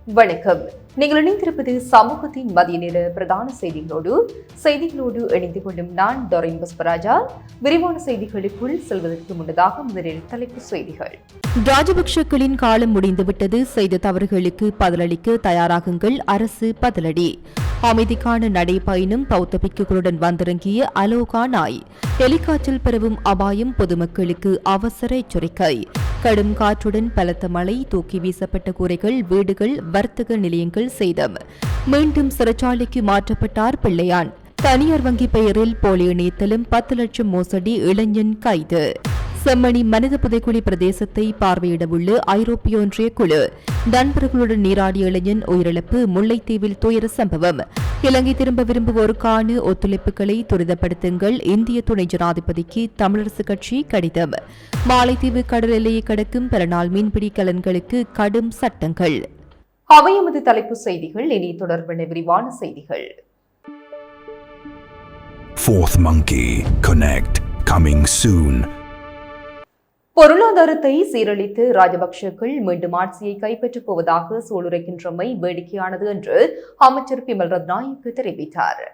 வணக்கம். நீங்கள் இணைந்திருப்பது சமூகத்தின் மதிய நேர பிரதான செய்திகளோடு இணைந்து கொள்ளும் நான் டொரின் பஸ்பராஜா. விரிவான செய்திகளுக்குள் செல்வதற்கு முன்னதாக முதலில் தலைப்புச் செய்திகள். ராஜபக்ஷக்களின் காலம் முடிந்துவிட்டது, செய்த தவறுகளுக்கு பதிலளிக்க தயாராகுங்கள், அரசு பதிலடி. அமைதிக்கான நடைபயணம் பௌத்த பிக்குகளுடன் வந்திறங்கிய அலோகா நாய். ஹெலிகாப்டரில் பரவும் அபாயம், பொதுமக்களுக்கு அவசர எச்சரிக்கை. கடும் காற்றுடன் பலத்த மழை, தூக்கி வீசப்பட்ட கூரைகள், வீடுகள், வர்த்தக நிலையங்கள் சேதம். மீண்டும் சிறைச்சாலைக்கு மாற்றப்பட்டார் பிள்ளையான். தனியார் வங்கி பெயரில் போலி இணையத்திலும் 10 லட்சம் மோசடி, இளைஞன் கைது. செம்மணி மனித புதைக்குழி பிரதேசத்தை பார்வையிடவுள்ள ஐரோப்பிய ஒன்றிய குழு. நண்பர்களுடன் நீராடிய இளைஞன் உயிரிழப்பு, முல்லைத்தீவில் துயர சம்பவம். இலங்கை திரும்ப விரும்புவோருக்கான ஒத்துழைப்புகளை துரிதப்படுத்துங்கள், இந்திய துணை ஜனாதிபதிக்கு தமிழரசுக் கட்சி கடிதம். மாலைத்தீவு கடல் எல்லையை கடக்கும் பலநாள் மீன்பிடி கலன்களுக்கு கடும் சட்டங்கள். அவை எமது தலைப்புச் செய்திகள். இனி தொடர்பான விரிவான செய்திகள். Fourth Monkey Connect coming soon. பொருளாதாரத்தை சீரழித்து ராஜபக்ஷக்கள் மீண்டும் ஆட்சியை கைப்பற்றப் போவதாக சூளுரைக்கின்றமை வேடிக்கையானது என்று அமைச்சர் பிமல் ரத்நாயக்க தெரிவித்தார்.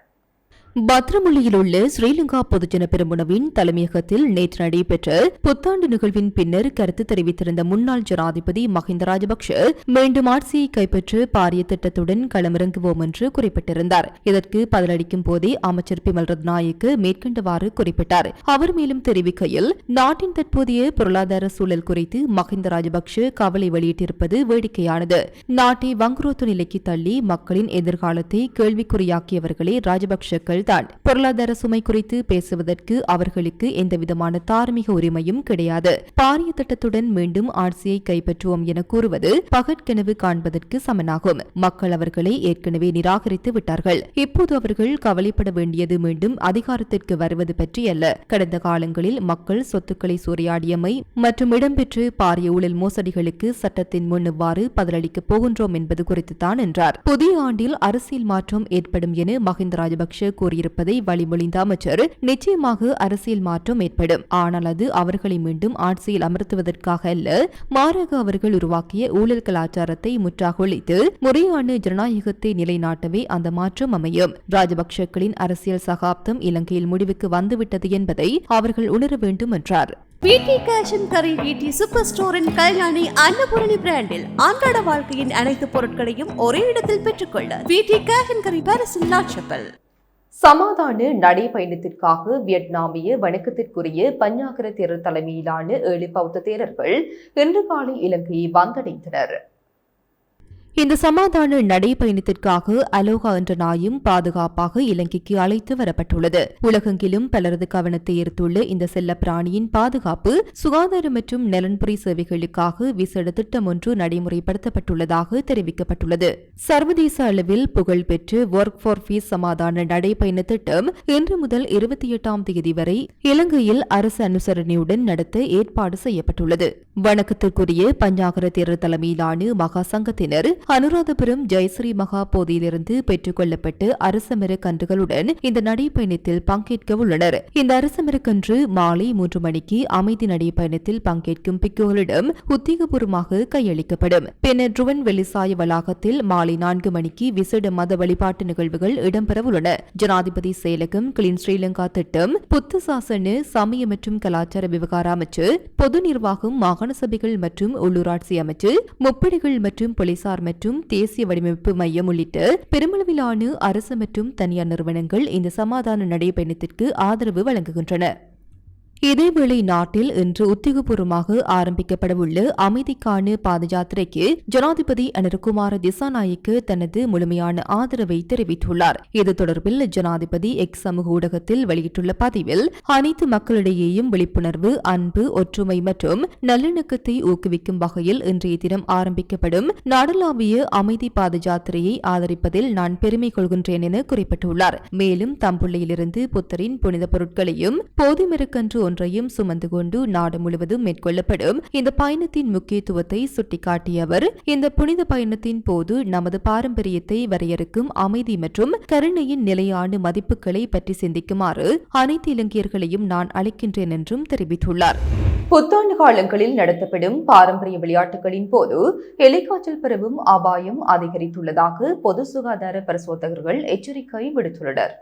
பத்ரமுல்லியில் உள்ள ஸ்ரீலங்கா பொதுஜன பெரமுனவின் தலைமையகத்தில் நேற்று நடைபெற்ற புத்தாண்டு நிகழ்வின் பின்னர் கருத்து தெரிவித்திருந்த முன்னாள் ஜனாதிபதி மஹிந்த ராஜபக்ஷ மீண்டும் ஆட்சியை கைப்பற்ற பாரிய திட்டத்துடன் களமிறங்குவோம் என்று குறிப்பிட்டிருந்தார். இதற்கு பதிலளிக்கும் போதே அமைச்சர் பிமல் ரத்நாயக்க மேற்கண்டவாறு குறிப்பிட்டார். அவர் மேலும் தெரிவிக்கையில், நாட்டின் தற்போதைய பொருளாதார சூழல் குறித்து மஹிந்த ராஜபக்ஷ கவலை வெளியிட்டிருப்பது வேடிக்கையானது. நாட்டை வங்குரோத்து நிலைக்கு தள்ளி மக்களின் எதிர்காலத்தை கேள்விக்குறியாக்கியவர்களே ராஜபக்ஷக்கள் தான். பொருளாதார சுமை குறித்து பேசுவதற்கு அவர்களுக்கு எந்தவிதமான தார்மீக உரிமையும் கிடையாது. பாரிய திட்டத்துடன் மீண்டும் ஆட்சியை கைப்பற்றுவோம் என கூறுவது பகற்கனவு காண்பதற்கு சமனாகும். மக்கள் அவர்களை ஏற்கனவே நிராகரித்து விட்டார்கள். இப்போது அவர்கள் கவலைப்பட வேண்டியது மீண்டும் அதிகாரத்திற்கு வருவது பற்றி அல்ல. கடந்த காலங்களில் மக்கள் சொத்துக்களை சூறையாடியமை மற்றும் இடம்பெற்று பாரிய ஊழல் மோசடிகளுக்கு சட்டத்தின் முன் இவ்வாறு பதிலளிக்கப் போகின்றோம் என்பது குறித்துத்தான் என்றார். புதிய ஆண்டில் அரசியல் மாற்றம் ஏற்படும் என மஹிந்த ராஜபக்ஷ கூறியிருப்பதை வழிமொழிந்த அமைச்சர், நிச்சயமாக அரசியல் மாற்றம் ஏற்படும். ஆனால் அது அவர்களை மீண்டும் ஆட்சியில் அமர்த்துவதற்காக அல்ல, மாறாக அவர்கள் உருவாக்கிய ஊழல் கலாச்சாரத்தை முற்றாக ஒழித்து முறையான ஜனநாயகத்தை நிலைநாட்டவே அந்த மாற்றம் அமையும். ராஜபக்ஷக்களின் அரசியல் சகாப்தம் இலங்கையில் முடிவுக்கு வந்துவிட்டது என்பதை அவர்கள் உணர வேண்டும் என்றார். வீட்டி கேஷ் அண்ட் கரி வீட்டி சூப்பர் ஸ்டோரின் கல்யாணி அன்னபூரணி பிராண்டில் அன்றாட வாழ்க்கையின் அனைத்து பொருட்களையும் ஒரே இடத்தில் பெற்றுக்கொள்ள வீட்டி கேஷ் அண்ட் கரி பாரிஸின் லாட்சப்பல். சமாதான நடைபயணத்திற்காக வியட்நாமிய வணக்கத்திற்குரிய பஞ்சாகர தேரர் தலைமையிலான 7 பௌத்த தேரர்கள் இன்று காலை இலங்கையை வந்தடைந்தனர். இந்த சமாதான நடைபயணத்திற்காக அலோகா என்ற நாயும் பாதுகாப்பாக இலங்கைக்கு அழைத்து வரப்பட்டுள்ளது. உலகெங்கிலும் பலரது கவனத்தை ஈர்த்துள்ள இந்த செல்ல பிராணியின் பாதுகாப்பு, சுகாதார மற்றும் நலன்புரி சேவைகளுக்காக விசேட திட்டம் ஒன்று நடைமுறைப்படுத்தப்பட்டுள்ளதாக தெரிவிக்கப்பட்டுள்ளது. சர்வதேச அளவில் புகழ்பெற்ற ஒர்க் ஃபார் பீஸ் சமாதான நடைபயண திட்டம் இன்று முதல் 28ஆம் தேதி வரை இலங்கையில் அரசு அனுசரணையுடன் நடத்த ஏற்பாடு செய்யப்பட்டுள்ளது. வணக்கத்திற்குரிய பஞ்சாகர தேரர் தலைமையிலான மகா சங்கத்தினர் அனுராதபுரம் ஜெயஸ்ரீ மகா போதியிலிருந்து பெற்றுக் கொள்ளப்பட்டு அரசமர கன்றுகளுடன் இந்த நடைபயணத்தில் பங்கேற்க உள்ளனர். இந்த அரசமரக்கன்று மாலை 3 மணிக்கு அமைதி நடைபயணத்தில் பங்கேற்கும் பிக்குகளிடம் உத்தியோகபூர்வமாக கையளிக்கப்படும். பின்னர் ட்ருவன் வெளிசாய வளாகத்தில் மாலை 4 மணிக்கு விசேட மத வழிபாட்டு நிகழ்வுகள் இடம்பெறவுள்ளன. ஜனாதிபதி செயலகம், கிளீன் ஸ்ரீலங்கா திட்டம், புத்த சாசன, சமய மற்றும் கலாச்சார விவகார அமைச்சு, பொது நிர்வாகம், மாகாண சபைகள் மற்றும் உள்ளூராட்சி அமைச்சு, முப்படைகள் மற்றும் போலீசார் மற்றும் தேசிய வடிவமைப்பு மையம் உள்ளிட்ட பெருமளவிலான அரசு மற்றும் தனியார் நிறுவனங்கள் இந்த சமாதான நடைபயணத்திற்கு ஆதரவு வழங்குகின்றன. இதேவேளை நாட்டில் இன்று உத்தியோகபூர்வமாக ஆரம்பிக்கப்படவுள்ள அமைதிக்கான பாத யாத்திரைக்கு ஜனாதிபதி அனுரகுமார திசாநாயக்க தனது முழுமையான ஆதரவை தெரிவித்துள்ளார். இது தொடர்பில் ஜனாதிபதி எக்ஸ் சமூக ஊடகத்தில் வெளியிட்டுள்ள பதிவில், அனைத்து மக்களிடையேயும் விழிப்புணர்வு, அன்பு, ஒற்றுமை மற்றும் நல்லிணக்கத்தை ஊக்குவிக்கும் வகையில் இன்றைய தினம் ஆரம்பிக்கப்படும் நாடளாவிய அமைதி பாத யாத்திரையை ஆதரிப்பதில் நான் பெருமை கொள்கின்றேன் என குறிப்பிட்டுள்ளார். மேலும் தம்புள்ளையிலிருந்து புத்தரின் புனித பொருட்களையும் போதிமரக்கன்று ஒன்றையும் சுமந்து கொண்டு நாடு முழுவதும் மேற்கொள்ளப்படும் இந்த பயணத்தின் முக்கியத்துவத்தை சுட்டிக்காட்டிய அவர், இந்த புனித பயணத்தின் போது நமது பாரம்பரியத்தை வரையறுக்கும் அமைதி மற்றும் கருணையின் நிலையான மதிப்புகளை பற்றி சிந்திக்குமாறு அனைத்து இலங்கையர்களையும் நான் அழைக்கின்றேன் என்றும் தெரிவித்துள்ளார். புத்தாண்டு காலங்களில் நடத்தப்படும் பாரம்பரிய விளையாட்டுகளின் போது எலிக்காய்ச்சல் பரவும் அபாயம் அதிகரித்துள்ளதாக பொது சுகாதார பரிசோதகர்கள் எச்சரிக்கை விடுத்துள்ளனர்.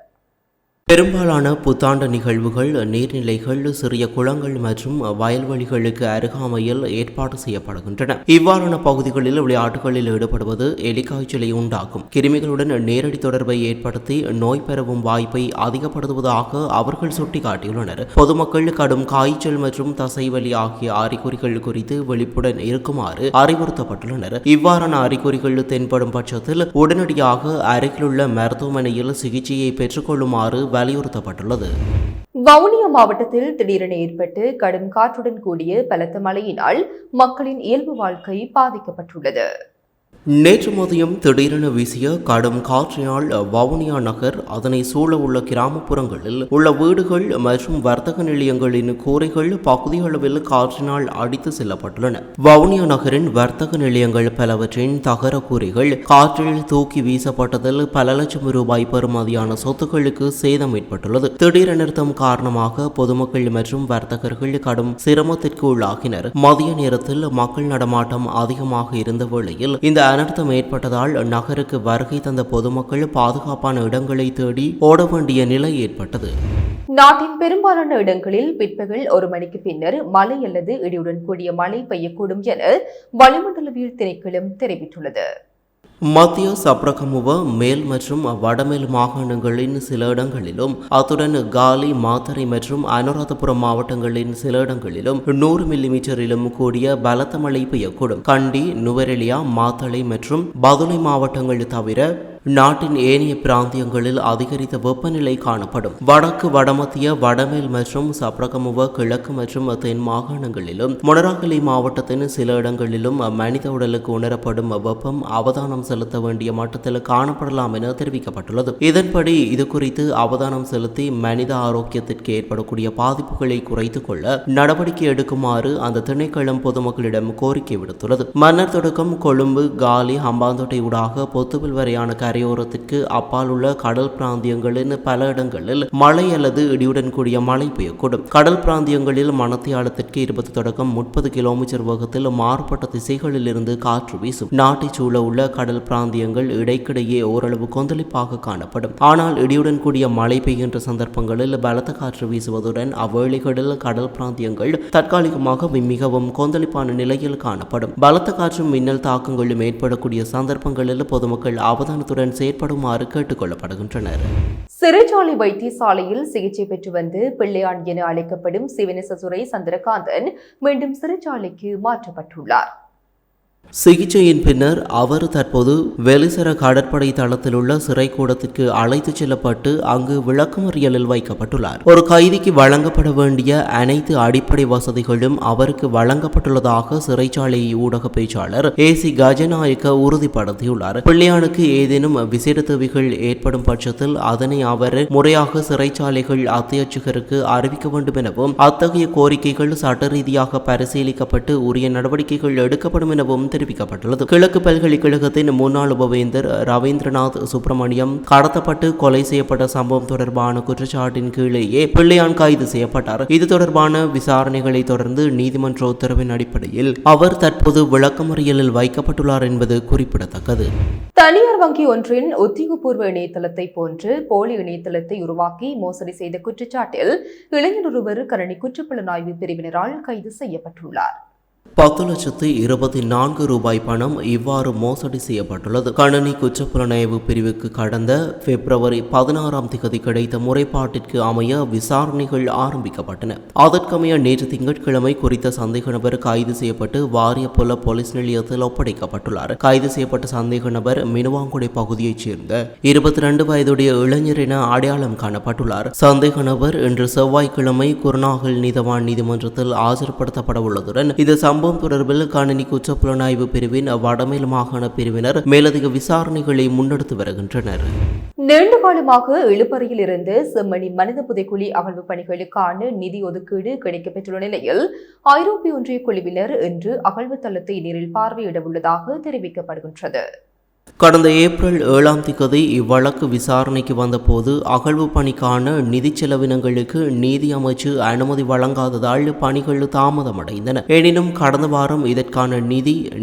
பெரும்பாலான புத்தாண்டு நிகழ்வுகள் நீர்நிலைகள், சிறிய குளங்கள் மற்றும் வயல்வெளிகளுக்கு அருகாமையில் ஏற்பாடு செய்யப்படுகின்றன. இவ்வாறான பகுதிகளில் விளையாட்டுகளில் ஈடுபடுவது எலிக்காய்ச்சலை உண்டாக்கும். கிருமிகளுடன் நேரடி தொடர்பை ஏற்படுத்தி நோய் பரவும் வாய்ப்பை அதிகப்படுத்துவதாக அவர்கள் சுட்டிக்காட்டியுள்ளனர். பொதுமக்கள் கடும் காய்ச்சல் மற்றும் தசைவலி ஆகிய அறிகுறிகள் குறித்து விழிப்புடன் இருக்குமாறு அறிவுறுத்தப்பட்டுள்ளனர். இவ்வாறான அறிகுறிகள் தென்படும் பட்சத்தில் உடனடியாக அருகிலுள்ள மருத்துவமனையில் சிகிச்சையை பெற்றுக்கொள்ளுமாறு வலியுறுத்தப்பட்டுள்ளது. வவுனியா மாவட்டத்தில் திடீரென ஏற்பட்டு கடும் காற்றுடன் கூடிய பலத்த மழையினால் மக்களின் இயல்பு வாழ்க்கை பாதிக்கப்பட்டுள்ளது. நேற்று மதியம் திடீரென வீசிய கடும் காற்றினால் வவுனியா நகர், அதனை சூழ உள்ள கிராமப்புறங்களில் உள்ள வீடுகள் மற்றும் வர்த்தக நிலையங்களின் கூரைகள் பகுதியளவில் காற்றினால் அடித்து செல்லப்பட்டுள்ளன. வவுனியா நகரின் வர்த்தக நிலையங்கள் பலவற்றின் தகர கூரைகள் காற்றில் தூக்கி வீசப்பட்டதில் பல லட்சம் ரூபாய் பெறுமதியான சொத்துக்களுக்கு சேதம் ஏற்பட்டுள்ளது. திடீர் அனர்த்தம் காரணமாக பொதுமக்கள் மற்றும் வர்த்தகர்கள் கடும் சிரமத்திற்கு உள்ளாகினர். மதிய நேரத்தில் மக்கள் நடமாட்டம் அதிகமாக இருந்த வேளையில் இந்த அனர்த்தம் ஏற்பட்டதால் நகருக்கு வருகை தந்த பொதுமக்கள் பாதுகாப்பான இடங்களை தேடி ஓட வேண்டிய நிலை ஏற்பட்டது. நாட்டின் பெரும்பாலான இடங்களில் பிற்பகல் 1 மணிக்கு பின்னர் மழை அல்லது இடியுடன் கூடிய மழை பெய்யக்கூடும் என வளிமண்டலவியல் திணைக்களம் தெரிவித்துள்ளது. மத்திய சப்ரகமுவ, மேல் மற்றும் வடமேல் மாகாணங்களின் சில இடங்களிலும், அத்துடன் காலி, மாத்தறை மற்றும் அனுராதபுரம் மாவட்டங்களின் சில இடங்களிலும் 100 மில்லிமீட்டரிலும் கூடிய பலத்த மழை பெய்யக்கூடும். கண்டி, நுவரெலியா, மாத்தளை மற்றும் பதுளை மாவட்டங்கள் தவிர நாட்டின் ஏனைய பிராந்தியங்களில் அதிகரித்த வெப்பநிலை காணப்படும். வடக்கு, வடமத்திய, வடமேல் மற்றும் சப்ரகமுவ, கிழக்கு மற்றும் தென் மாகாணங்களிலும், மொனராகலை மாவட்டத்தின் சில இடங்களிலும் மனித உடலுக்கு உணரப்படும் வெப்பம் அவதானம் செலுத்த வேண்டிய மட்டத்தில் காணப்படலாம் என தெரிவிக்கப்பட்டுள்ளது. இதன்படி இது குறித்து அவதானம் செலுத்தி மனித ஆரோக்கியத்திற்கு ஏற்படக்கூடிய பாதிப்புகளை குறைத்துக் கொள்ள நடவடிக்கை எடுக்குமாறு அந்த திணைக்களம் பொதுமக்களிடம் கோரிக்கை விடுத்துள்ளது. மன்னர் தொடக்கம் கொழும்பு, காலி, ஹம்பாந்தோட்டை ஊடாக பொத்துவில் வரையான கரையோரத்திற்கு அப்பால் உள்ள கடல் பிராந்தியங்களின் பல இடங்களில் மழை அல்லது இடியுடன் கூடிய மழை பெய்யக்கூடும். கடல் பிராந்தியங்களில் மணத்தியாலத்திற்கு 20 தொடக்கம் 30 கிலோமீட்டர் வேகத்தில் மாறுபட்ட திசைகளில் இருந்து காற்று வீசும். நாட்டை சூழ உள்ள கடல் பிராந்தியங்கள் இடைக்கிடையே ஓரளவு கொந்தளிப்பாக காணப்படும். ஆனால் இடியுடன் கூடிய மழை பெய்கின்ற சந்தர்ப்பங்களில் பலத்த காற்று வீசுவதுடன் அவ்வேளைகளில் கடல் பிராந்தியங்கள் தற்காலிகமாக மிகவும் கொந்தளிப்பான நிலையில் காணப்படும். பலத்த காற்றும் மின்னல் தாக்கங்களும் ஏற்படக்கூடிய சந்தர்ப்பங்களில் பொதுமக்கள் அவதானத்துடன் செயற்படுமாறு கேட்டுக் கொள்ளப்படுகின்றனர். சிறைச்சாலை வைத்தியசாலையில் சிகிச்சை பெற்று வந்து பிள்ளையான் என அழைக்கப்படும் சிவனேசதுரை சந்திரகாந்தன் மீண்டும் சிறைச்சாலைக்கு மாற்றப்பட்டுள்ளார். சிகிச்சையின் பின்னர் அவர் தற்போது வெலிசர கடற்படை தளத்தில் உள்ள சிறைக்கூடத்திற்கு அழைத்துச் செல்லப்பட்டு அங்கு விளக்கமறியலில் வைக்கப்பட்டுள்ளார். ஒரு கைதிக்கு வழங்கப்பட வேண்டிய அனைத்து அடிப்படை வசதிகளும் அவருக்கு வழங்கப்பட்டுள்ளதாக சிறைச்சாலை ஊடக பேச்சாளர் ஏசி கஜநாயக்க உறுதிப்படுத்தியுள்ளார். பிள்ளையானுக்கு ஏதேனும் விசேட தேவைகள் ஏற்படும் பட்சத்தில் அதனை அவர் முறையாக சிறைச்சாலைகள் அத்தியட்சகருக்கு அறிவிக்க வேண்டும் எனவும், அத்தகைய கோரிக்கைகள் சட்ட ரீதியாக பரிசீலிக்கப்பட்டு உரிய நடவடிக்கைகள் எடுக்கப்படும் எனவும் தெரிவிக்கப்பட்டுள்ளது. கிழக்கு பல்கலைக்கழகத்தின் முன்னாள் உபவேந்தர் ரவீந்திரநாத் சுப்பிரமணியம் கடத்தப்பட்டு கொலை செய்யப்பட்ட சம்பவம் தொடர்பான குற்றச்சாட்டின் கீழேயே பிள்ளையான் கைது செய்யப்பட்டார். இது தொடர்பான விசாரணைகளை தொடர்ந்து நீதிமன்ற உத்தரவின் அடிப்படையில் அவர் தற்போது விளக்கமறியலில் வைக்கப்பட்டுள்ளார் என்பது குறிப்பிடத்தக்கது. தனியார் வங்கி ஒன்றின் உத்தியோகபூர்வ இணையதளத்தை போன்று போலி இணையதளத்தை உருவாக்கி மோசடி செய்த குற்றச்சாட்டில் இளைஞர் ஒருவர் கரணி குற்றப்புலனாய்வு பிரிவினரால் கைது செய்யப்பட்டுள்ளார். 10,24,00,000 ரூபாய் பணம் இவ்வாறு மோசடி செய்யப்பட்டுள்ளது. கணனி குற்றப்புலனாய்வு பிரிவுக்கு கடந்த பிப்ரவரி 16ஆம் தேதி கிடைத்த முறைப்பாட்டிற்கு அமைய விசாரணைகள் ஆரம்பிக்கப்பட்டன. அதற்கமைய நேற்று திங்கட்கிழமை குறித்த சந்தேக நபர் கைது செய்யப்பட்டு வாரியப்புல போலீஸ் நிலையத்தில் ஒப்படைக்கப்பட்டுள்ளார். கைது செய்யப்பட்ட சந்தேக நபர் மினுவாங்குடை பகுதியைச் சேர்ந்த 22 வயதுடைய இளைஞர் என அடையாளம் காணப்பட்டுள்ளார். சந்தேக நபர் இன்று செவ்வாய்க்கிழமை குருநாகல் நீதவான் நீதிமன்றத்தில் ஆஜர்படுத்தப்பட உள்ளதுடன் இது சம்பவம் சம்பவம் தொடர்பில் கணினி குற்றப்புலனாய்வு பிரிவின் வடமேல் மாகாண பிரிவினர் மேலதிக விசாரணைகளை முன்னெடுத்து வருகின்றனர். நீண்ட காலமாக இழுபறியில் இருந்து செம்மணி மனித புதைக்குழி அகழ்வு பணிகளுக்கான நிதி ஒதுக்கீடு கிடைக்கப்பெற்றுள்ள நிலையில் ஐரோப்பிய ஒன்றிய குழுவினர் இன்று அகழ்வு தளத்தை நேரில் பார்வையிட உள்ளதாக தெரிவிக்கப்படுகின்றது. கடந்த ஏப்ரல் 7ஆம் தேதி இவ்வழக்கு விசாரணைக்கு வந்தபோது அகழ்வு பணிக்கான நிதி செலவினங்களுக்கு நீதி அமைச்சு அனுமதி வழங்காததால் பணிகள் தாமதமடைந்தன. எனினும் கடந்த வாரம் இதற்கான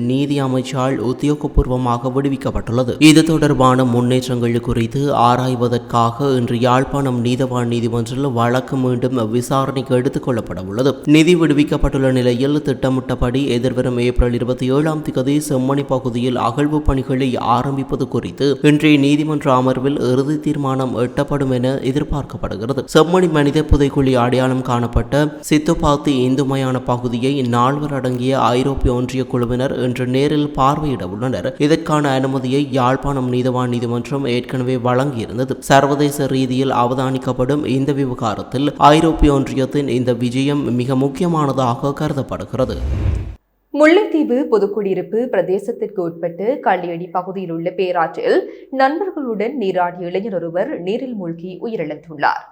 நீதி அமைச்சால் உத்தியோகபூர்வமாக விடுவிக்கப்பட்டுள்ளது. இது தொடர்பான முன்னேற்றங்கள் குறித்து ஆராய்வதற்காக இன்று யாழ்ப்பாணம் நீதவான் நீதிமன்றில் வழக்கு மீண்டும் விசாரணைக்கு எடுத்துக் கொள்ளப்பட உள்ளது. நிதி விடுவிக்கப்பட்டுள்ள நிலையில் திட்டமிட்டபடி எதிர்வரும் ஏப்ரல் 27ஆம் தேதி செம்மணி பகுதியில் அகழ்வு பணிகளை ஆரம்பிப்பது குறித்து இன்றைய நீதிமன்ற அமர்வில் இறுதி தீர்மானம் எட்டப்படும் என எதிர்பார்க்கப்படுகிறது. செம்மணி மனித புதைக்குழி அடையாளம் காணப்பட்ட சித்துப்பாத்தி இந்து மயான பகுதியை 4 அடங்கிய ஐரோப்பிய ஒன்றிய குழுவினர் இன்று நேரில் பார்வையிட உள்ளனர். இதற்கான அனுமதியை யாழ்ப்பாணம் நீதவான் நீதிமன்றம் ஏற்கனவே வழங்கியிருந்தது. சர்வதேச ரீதியில் அவதானிக்கப்படும் இந்த விவகாரத்தில் ஐரோப்பிய ஒன்றியத்தின் இந்த விஜயம் மிக முக்கியமானதாக கருதப்படுகிறது. முல்லைத்தீவு பொதுக்குடியிருப்பு பிரதேசத்திற்கு உட்பட்டு கள்ளியடி பகுதியில் உள்ள பேராற்றில் நண்பர்களுடன் நீராடிய இளைஞர் ஒருவர் நீரில் மூழ்கி உயிரிழந்துள்ளார்.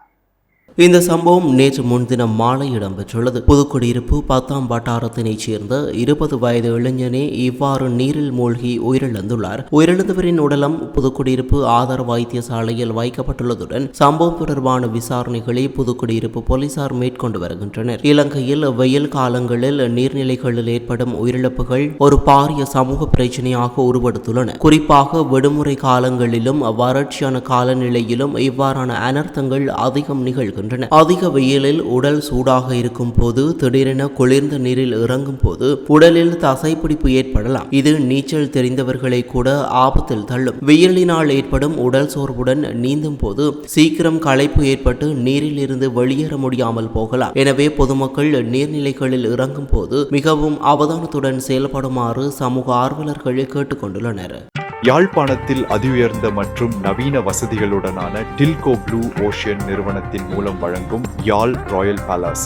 இந்த சம்பவம் நேற்று முன்தினம் மாலை இடம்பெற்றுள்ளது. புதுக்குடியிருப்பு 10ஆம் வட்டாரத்தினைச் சேர்ந்த 20 வயது இளைஞனே இவ்வாறு நீரில் மூழ்கி உயிரிழந்துள்ளார். உயிரிழந்தவரின் உடலம் புதுக்குடியிருப்பு ஆதார வைத்தியசாலையில் வைக்கப்பட்டுள்ளதுடன் சம்பவம் தொடர்பான விசாரணைகளை புதுக்குடியிருப்பு போலீசார் மேற்கொண்டு வருகின்றனர். இலங்கையில் வெயில் காலங்களில் நீர்நிலைகளில் ஏற்படும் உயிரிழப்புகள் ஒரு பாரிய சமூக பிரச்சினையாக உருவெடுத்துள்ளன. குறிப்பாக விடுமுறை காலங்களிலும் வறட்சியான காலநிலையிலும் இவ்வாறான அனர்த்தங்கள் அதிகம் நிகழ்கின்றன. அதிக வெயிலில் உடல் சூடாக இருக்கும் போது திடீரென குளிர்ந்த நீரில் இறங்கும் போது உடலில் தசைப்பிடிப்பு ஏற்படலாம். இது நீச்சல் தெரிந்தவர்களை கூட ஆபத்தில் தள்ளும். வெயிலினால் ஏற்படும் உடல் சோர்வுடன் நீந்தும் போது சீக்கிரம் களைப்பு ஏற்பட்டு நீரில் இருந்து வெளியேற முடியாமல் போகலாம். எனவே பொதுமக்கள் நீர்நிலைகளில் இறங்கும் போது மிகவும் அவதானத்துடன் செயல்படுமாறு சமூக ஆர்வலர்கள் கேட்டுக்கொண்டுள்ளனர். யாழ்ப்பாணத்தில் அதிஉயர்ந்த மற்றும் நவீன வசதிகளுடனான டில்கோ ப்ளூ ஓஷன் நிறுவனத்தின் மூலம் வழங்கும் யாழ் ராயல் பேலஸ்.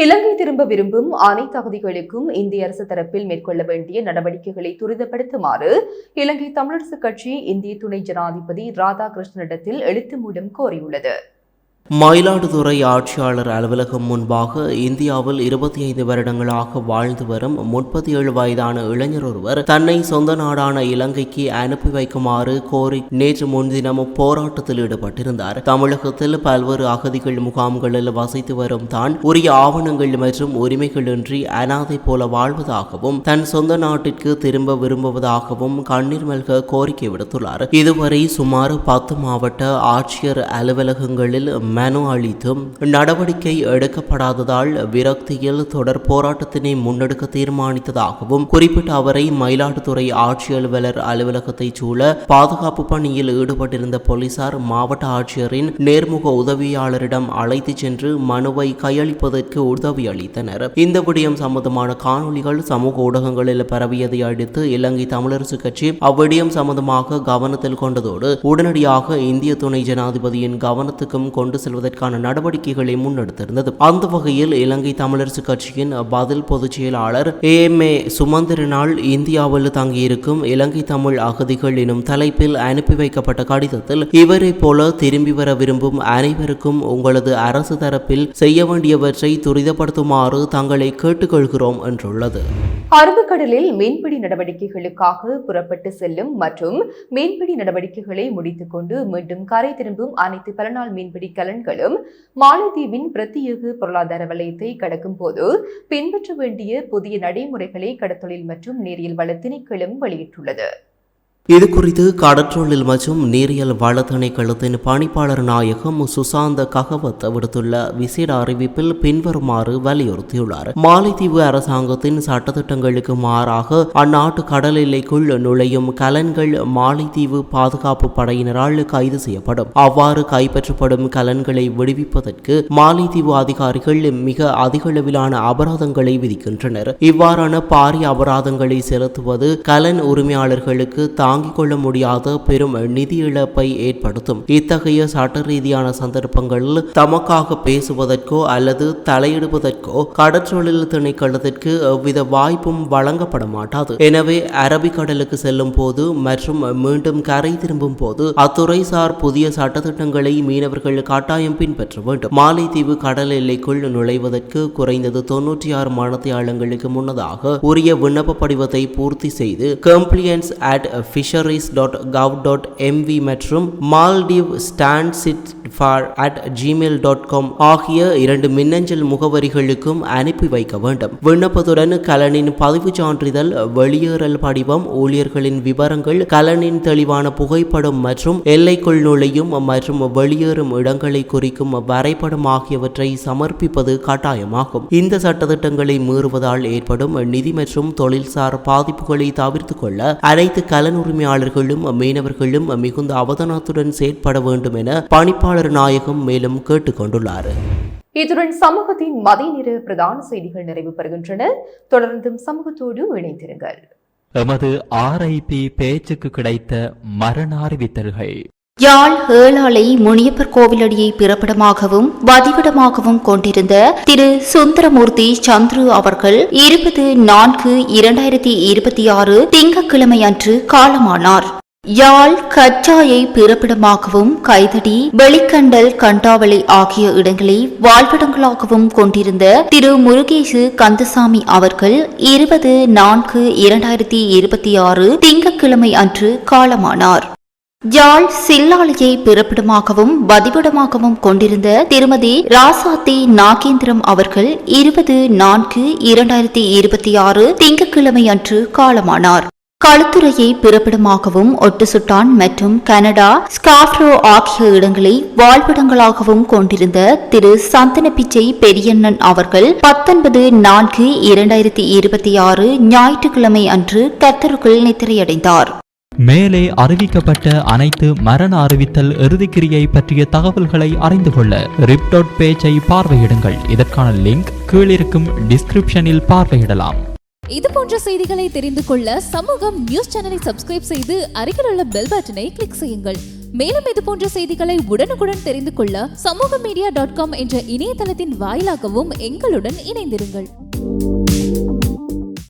இலங்கை திரும்ப விரும்பும் அனைத்து அகதிகளுக்கும் இந்திய அரசு தரப்பில் மேற்கொள்ள வேண்டிய நடவடிக்கைகளை துரிதப்படுத்துமாறு இலங்கை தமிழரசுக் கட்சி இந்திய துணை ஜனாதிபதி ராதாகிருஷ்ணனிடத்தில் எழுத்து மூலம் கோரியுள்ளது. மயிலாடுதுறை ஆட்சியாளர் அலுவலகம் முன்பாக இந்தியாவில் 25 வருடங்களாக வாழ்ந்து வரும் 37 வயதான இளைஞர் ஒருவர் தன்னை சொந்த நாடான இலங்கைக்கு அனுப்பி வைக்குமாறு கோரி நேற்று முன்தினம் போராட்டத்தில் ஈடுபட்டிருந்தார். தமிழகத்தில் பல்வேறு அகதிகள் முகாம்களில் வசித்து வரும் தான் உரிய ஆவணங்கள் மற்றும் உரிமைகளின்றி அனாதை போல வாழ்வதாகவும் தன் சொந்த நாட்டிற்கு திரும்ப விரும்புவதாகவும் கண்ணீர் மல்க கோரிக்கை விடுத்துள்ளார். இதுவரை சுமார் 10 மாவட்ட ஆட்சியர் அலுவலகங்களில் மனு அளித்தும் நடவடிக்கை எடுக்கப்படாததால் விரக்தியில் தொடர் போராட்டத்தினை முன்னெடுக்க தீர்மானித்ததாகவும் குறிப்பிட்ட அவரை மயிலாடுதுறை ஆட்சி அலுவலர் அலுவலகத்தைச் சூழ பாதுகாப்பு பணியில் ஈடுபட்டிருந்த போலீசார் மாவட்ட ஆட்சியரின் நேர்முக உதவியாளரிடம் அழைத்துச் சென்று மனுவை கையளிப்பதற்கு உதவி அளித்தனர். இந்த விடயம் சம்பந்தமான காணொலிகள் சமூக ஊடகங்களில் பரவியதை அடுத்து இலங்கை தமிழரசுக் கட்சி அவ்விடயம் சம்பந்தமாக கவனத்தில் கொண்டதோடு உடனடியாக இந்திய துணை ஜனாதிபதியின் கவனத்துக்கும் கொண்டு செல்வதற்கான நடவடிக்கைகளை முன்னெடுத்திருந்தது. அந்த வகையில் இலங்கை தமிழரசுக் கட்சியின் பதில் பொதுச் செயலாளர் ஏஎம்ஏ சுமந்திரனால் இந்தியாவில் தங்கியிருக்கும் இலங்கை தமிழ் அகதிகள் எனும் தலைப்பில் அனுப்பி வைக்கப்பட்ட கடிதத்தில் இவரை போல திரும்பி வர விரும்பும் அனைவருக்கும் உங்களது அரசு தரப்பில் செய்ய வேண்டியவற்றை துரிதப்படுத்துமாறு தங்களை கேட்டுக்கொள்கிறோம் என்றுள்ளது. அரபிக்கடலில் மீன்பிடி நடவடிக்கைகளுக்காக புறப்பட்டு செல்லும் மற்றும் மீன்பிடி நடவடிக்கைகளை முடித்துக் கொண்டு மீண்டும் கரை திரும்பும் அனைத்து பலநாள் மீன்பிடி கலன்களும் மாலத்தீவின் பிரத்யேக பொருளாதார வலயத்தை கடக்கும் போது பின்பற்ற வேண்டிய புதிய நடைமுறைகளை கடத்தொழில் மற்றும் நீரியல் வள திணைக்களம் வெளியிட்டுள்ளது. இது குறித்து கடற்றொழில் மற்றும் நீரியல் வள திணைக்களத்தின் பணிப்பாளர் நாயகம் சுசாந்த ககவத் விடுத்துள்ள விசேட அறிவிப்பில் பின்வருமாறு வலியுறுத்தியுள்ளார். மாலைத்தீவு அரசாங்கத்தின் சட்டத்திட்டங்களுக்கு மாறாக அந்நாட்டு கடல் எல்லைக்குள் நுழையும் கலன்கள் மாலைத்தீவு பாதுகாப்பு படையினரால் கைது செய்யப்படும். அவ்வாறு கைப்பற்றப்படும் கலன்களை விடுவிப்பதற்கு மாலைத்தீவு அதிகாரிகள் மிக அதிகளவிலான அபராதங்களை விதிக்கின்றனர். இவ்வாறான பாரிய அபராதங்களை செலுத்துவது கலன் உரிமையாளர்களுக்கு தாங்க தாங்கிக் கொள்ள முடியாத பெரும் நிதி இழப்பை ஏற்படுத்தும். இத்தகைய சட்ட ரீதியான சந்தர்ப்பங்களில் தமக்காக பேசுவதற்கோ அல்லது தலையிடுவதற்கோ கடற்றொழில் திணைக்களத்திற்கு எவ்வித வாய்ப்பும் வழங்கப்பட மாட்டாது. எனவே அரபிக்கடலுக்கு செல்லும் போது மற்றும் மீண்டும் கரை திரும்பும் போது அத்துறைசார் புதிய சட்டத்திட்டங்களை மீனவர்கள் கட்டாயம் பின்பற்ற வேண்டும். மாலைத்தீவு கடல் எல்லைக்குள் நுழைவதற்கு குறைந்தது 96 மணித்தியாலங்களுக்கு முன்னதாக உரிய விண்ணப்ப படிவத்தை பூர்த்தி செய்து compliance@fisheries.gov.mv மற்றும் maldivestandsitfar@gmail.com ஆகிய 2 மின்னஞ்சல் முகவரிகளுக்கும் அனுப்பி வைக்க வேண்டும். விண்ணப்பத்துடன் கலனின் பதிவு சான்றிதழ், வெளியேறல் படிவம், ஊழியர்களின் விவரங்கள், கலனின் தெளிவான புகைப்படம் மற்றும் எல்லைக்குள் நுழையும் மற்றும் வெளியேறும் இடங்களை குறிக்கும் வரைபடம் ஆகியவற்றை சமர்ப்பிப்பது கட்டாயமாகும். இந்த சட்டத்திட்டங்களை மீறுவதால் ஏற்படும் நிதி மற்றும் தொழில்சார் பாதிப்புகளை தவிர்த்துக் கொள்ள அனைத்து கலன் உரிமையாளர்களும் மீனவர்களும் மிகுந்த அவதானத்துடன் செயற்பட வேண்டும் என பணிப்பாளர் நாயகம் மேலும் கேட்டுக் கொண்டுள்ளார். இத்துடன் சமூகத்தின் மதிய நேர பிரதான செய்திகள் நிறைவு பெறுகின்றன. தொடர்ந்தும் சமூகத்தோடு இணைந்திருங்கள். எமது RIP பேச்சுக்கு கிடைத்த மரண அறிவித்தல்கள். யாழ் ஏழாலை முனியப்பர் கோவிலடியை பிறப்பிடமாகவும் வதிவிடமாகவும் கொண்டிருந்த திரு சுந்தரமூர்த்தி சந்துரு அவர்கள் 20/4/2026 திங்கட்கிழமை அன்று காலமானார். யாழ் கச்சாயை பிறப்பிடமாகவும் கைதடி, வெளிக்கண்டல், கண்டாவளி ஆகிய இடங்களை வாழ்விடங்களாகவும் கொண்டிருந்த திரு முருகேசு கந்தசாமி அவர்கள் 20/4/2026 திங்கட்கிழமை அன்று காலமானார். யாழ் சில்லாலையை பிறப்பிடமாகவும் வதிவிடமாகவும் கொண்டிருந்த திருமதி ராசாத்தி நாகேந்திரம் அவர்கள் 20/4/2026 திங்கட்கிழமை அன்று காலமானார். களுத்துறையை பிறப்பிடமாகவும் ஒட்டுசுட்டான் மற்றும் கனடா, ஸ்காப்ரோ ஆகிய இடங்களை வாழ்விடங்களாகவும் கொண்டிருந்த திரு சந்தனப்பிச்சை பெரியண்ணன் அவர்கள் 19/4/2026 ஞாயிற்றுக்கிழமை அன்று கர்த்தருக்குள் நித்திரையடைந்தார். மேலே அறிவிக்கப்பட்ட அனைத்து மரண அறிவித்தல் இறுதிக்கிரியை பற்றிய தகவல்களை அறிந்து கொள்ள ரிப் பேஜை பார்வையிடுங்கள். இதற்கான லிங்க் கீழிருக்கும் டிஸ்கிரிப்ஷனில் பார்வையிடலாம். இது போன்ற செய்திகளை தெரிந்து கொள்ள சமூகம் நியூஸ் சேனலை சப்ஸ்கிரைப் செய்து அருகில் உள்ள பெல் பட்டனை கிளிக் செய்யுங்கள். மேலும் இது போன்ற செய்திகளை உடனுக்குடன் தெரிந்து கொள்ள சமூகமீடியா.com என்ற இணையதளத்தின் வாயிலாகவும் எங்களுடன் இணைந்திருங்கள்.